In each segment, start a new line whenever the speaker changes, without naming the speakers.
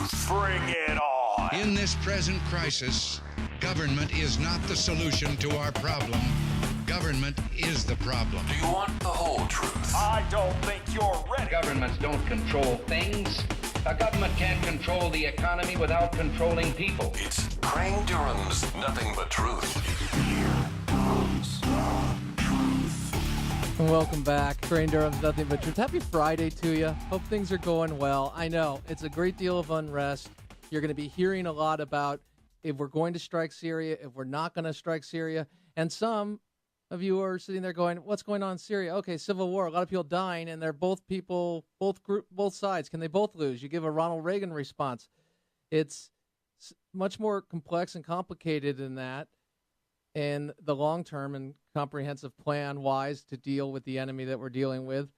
truth. Bring it on.
In this present crisis, government is not the solution to our problem. Government is the problem.
Do you want the whole truth? I don't think you're ready.
Governments don't control things. A government can't control the economy without controlling people.
It's Crane Durham's Nothing But Truth. Here comes the truth.
Welcome back. Crane Durham's Nothing But Truth. Happy Friday to you. Hope things are going well. I know it's a great deal of unrest. You're going to be hearing a lot about if we're going to strike Syria, if we're not going to strike Syria. And some of you are sitting there going, what's going on in Syria? Okay, civil war, a lot of people dying, and they're both sides. Can they both lose? You give a Ronald Reagan response. It's much more complex and complicated than that in the long-term and comprehensive plan-wise to deal with the enemy that we're dealing with.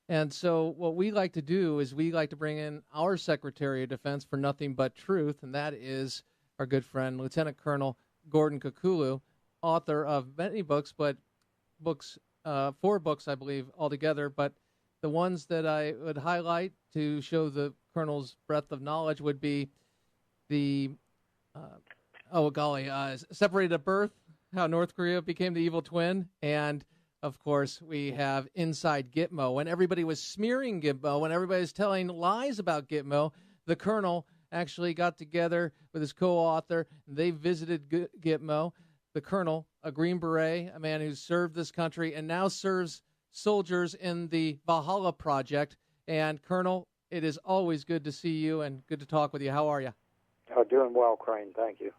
And so what we like to do is we like to bring in our Secretary of Defense for Nothing But Truth, and that is our good friend, Lieutenant Colonel Gordon Cucullu, author of many books, but 4 books, I believe, altogether. But the ones that I would highlight to show the Colonel's breadth of knowledge would be the, Separated at Birth, how North Korea became the evil twin. And, of course, we have Inside Gitmo. When everybody was smearing Gitmo, when everybody was telling lies about Gitmo, the Colonel actually got together with his co-author. They visited Gitmo. The Colonel, a Green Beret, a man who served this country and now serves soldiers in the Valhalla Project. And, Colonel, it is always good to see you and good to talk with you. How are you?
Doing well, Crane. Thank you.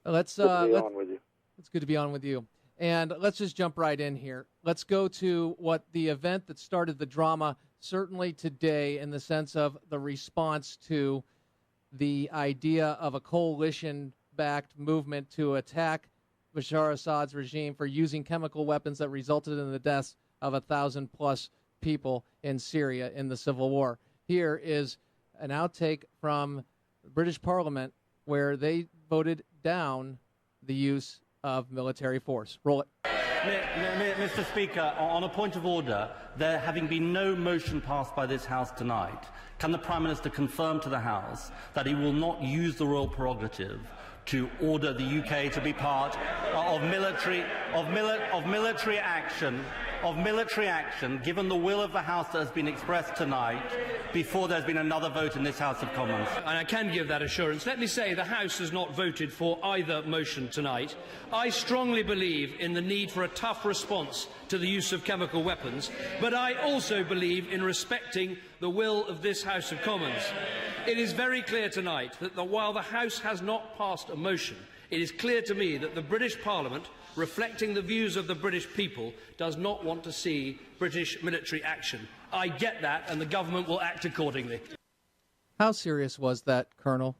Let's
good to be on with you.
It's good to be on with you. And let's just jump right in here. Let's go to what the event that started the drama, certainly today, in the sense of the response to the idea of a coalition-backed movement to attack Bashar Assad's regime for using chemical weapons that resulted in the deaths of 1,000-plus people in Syria in the civil war. Here is an outtake from the British Parliament where they voted down the use of military force. Roll it.
Mr. Speaker, on a point of order, there having been no motion passed by this House tonight, can the Prime Minister confirm to the House that he will not use the royal prerogative to order the UK to be part of military action, given the will of the House that has been expressed tonight, before there's been another vote in this House of Commons?
And I can give that assurance. Let me say the House has not voted for either motion tonight. I strongly believe in the need for a tough response to the use of chemical weapons, but I also believe in respecting the will of this House of Commons. It is very clear tonight that while the House has not passed a motion, it is clear to me that the British Parliament, reflecting the views of the British people, does not want to see British military action. I get that, and the government will act accordingly. How
serious was that, Colonel,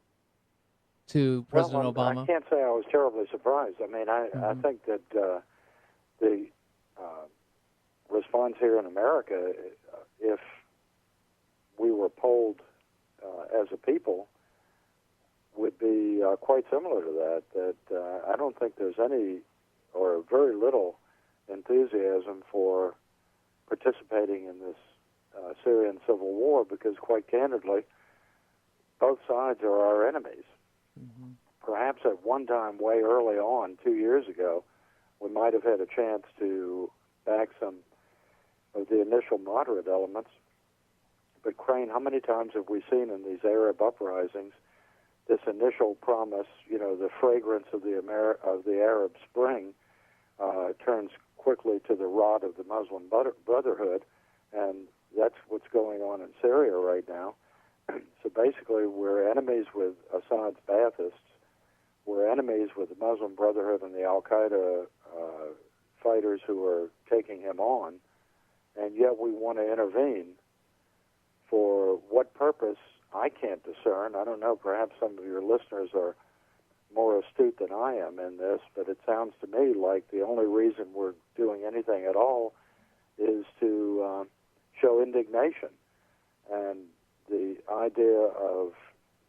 to President Obama?
I can't say I was terribly surprised. I mean, I think that the response here in America, if we were polled as a people, would be quite similar to that. I don't think there's any or very little enthusiasm for participating in this Syrian civil war because, quite candidly, both sides are our enemies. Mm-hmm. Perhaps at one time, way early on, 2 years ago, we might have had a chance to back some of the initial moderate elements. But, Crane, how many times have we seen in these Arab uprisings this initial promise, the fragrance of the Arab Spring turns quickly to the rot of the Muslim Brotherhood, and that's what's going on in Syria right now. So basically, we're enemies with Assad's Baathists. We're enemies with the Muslim Brotherhood and the Al-Qaeda fighters who are taking him on, and yet we want to intervene. For what purpose, I can't discern. I don't know, perhaps some of your listeners are more astute than I am in this, but it sounds to me like the only reason we're doing anything at all is to show indignation. And the idea of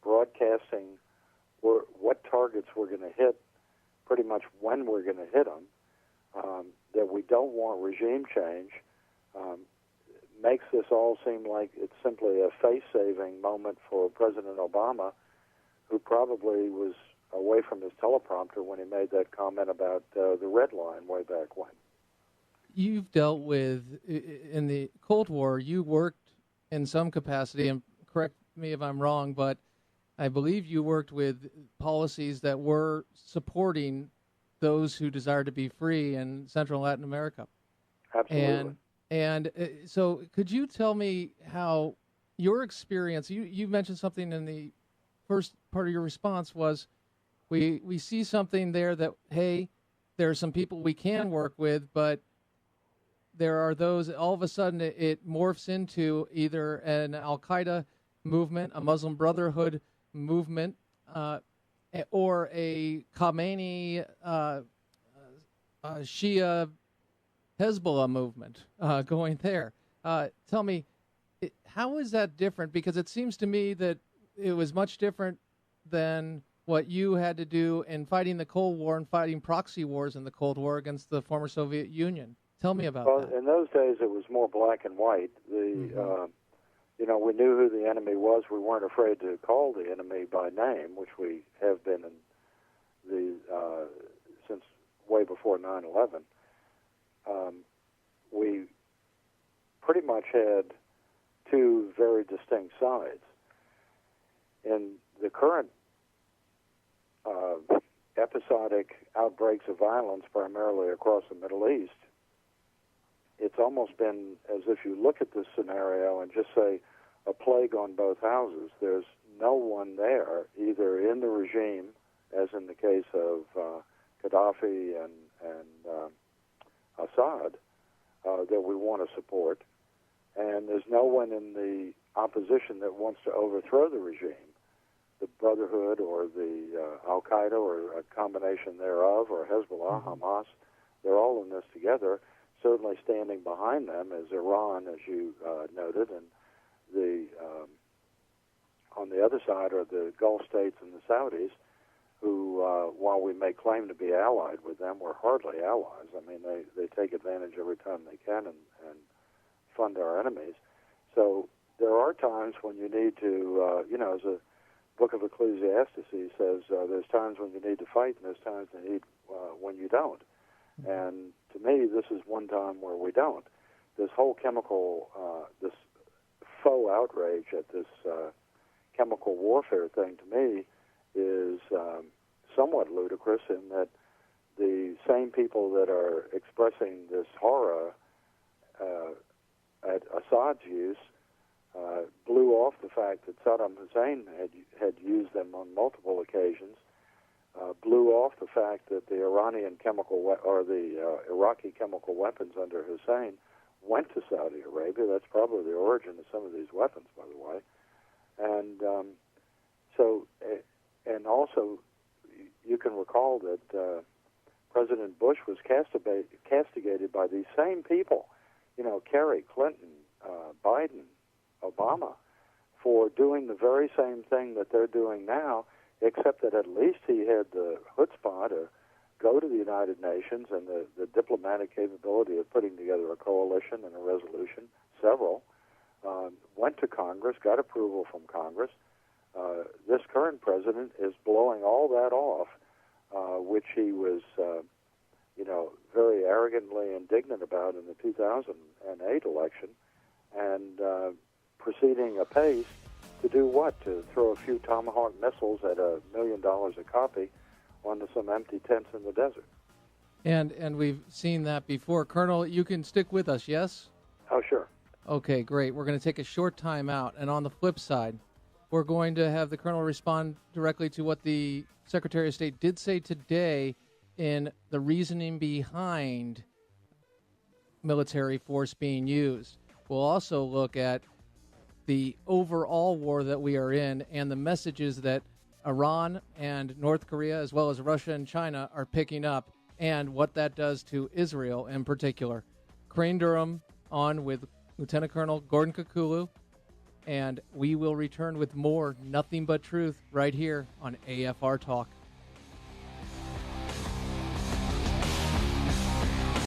broadcasting what targets we're going to hit, pretty much when we're going to hit them, that we don't want regime change, makes this all seem like it's simply a face-saving moment for President Obama, who probably was away from his teleprompter when he made that comment about the red line way back when.
You've dealt with, in the Cold War, you worked in some capacity, and correct me if I'm wrong, but I believe you worked with policies that were supporting those who desire to be free in Central and Latin America.
Absolutely.
And so could you tell me how your experience, you mentioned something in the first part of your response was, we see something there that, hey, there are some people we can work with, but there are those, all of a sudden it morphs into either an Al-Qaeda movement, a Muslim Brotherhood movement, or a Khamenei Shia Hezbollah movement going there. Tell me, how is that different? Because it seems to me that it was much different than what you had to do in fighting the Cold War and fighting proxy wars in the Cold War against the former Soviet Union. Tell me about that.
In those days, it was more black and white. We knew who the enemy was. We weren't afraid to call the enemy by name, which we have been since way before 9/11. We pretty much had two very distinct sides. In the current episodic outbreaks of violence, primarily across the Middle East, it's almost been as if you look at this scenario and just say a plague on both houses. There's no one there, either in the regime, as in the case of Gaddafi and Assad, that we want to support, and there's no one in the opposition that wants to overthrow the regime. The Brotherhood or the Al-Qaeda or a combination thereof, or Hezbollah, Hamas, they're all in this together. Certainly standing behind them is Iran, as you noted, and the on the other side are the Gulf states and the Saudis, who, while we may claim to be allied with them, we're hardly allies. I mean, they take advantage every time they can and fund our enemies. So there are times when you need to, as a book of Ecclesiastes says, there's times when you need to fight and there's times when you don't. And to me, this is one time where we don't. This whole chemical, this faux outrage at this chemical warfare thing, to me, is somewhat ludicrous in that the same people that are expressing this horror at Assad's use blew off the fact that Saddam Hussein had used them on multiple occasions, blew off the fact that the Iranian Iraqi chemical weapons under Hussein went to Saudi Arabia. That's probably the origin of some of these weapons, by the way. And and also, you can recall that President Bush was castigated by these same people, Kerry, Clinton, Biden, Obama, for doing the very same thing that they're doing now, except that at least he had the chutzpah to go to the United Nations and the diplomatic capability of putting together a coalition and a resolution, several, went to Congress, got approval from Congress. This current president is blowing all that off, which he was, very arrogantly indignant about in the 2008 election, and proceeding apace to do what? To throw a few Tomahawk missiles at $1 million a copy onto some empty tents in the desert.
And we've seen that before. Colonel, you can stick with us, yes?
Oh, sure.
Okay, great. We're going to take a short time out. And on the flip side, we're going to have the Colonel respond directly to what the Secretary of State did say today in the reasoning behind military force being used. We'll also look at the overall war that we are in and the messages that Iran and North Korea, as well as Russia and China, are picking up, and what that does to Israel in particular. Crane Durham on with Lieutenant Colonel Gordon Cucullu, and we will return with more Nothing But Truth right here on AFR Talk.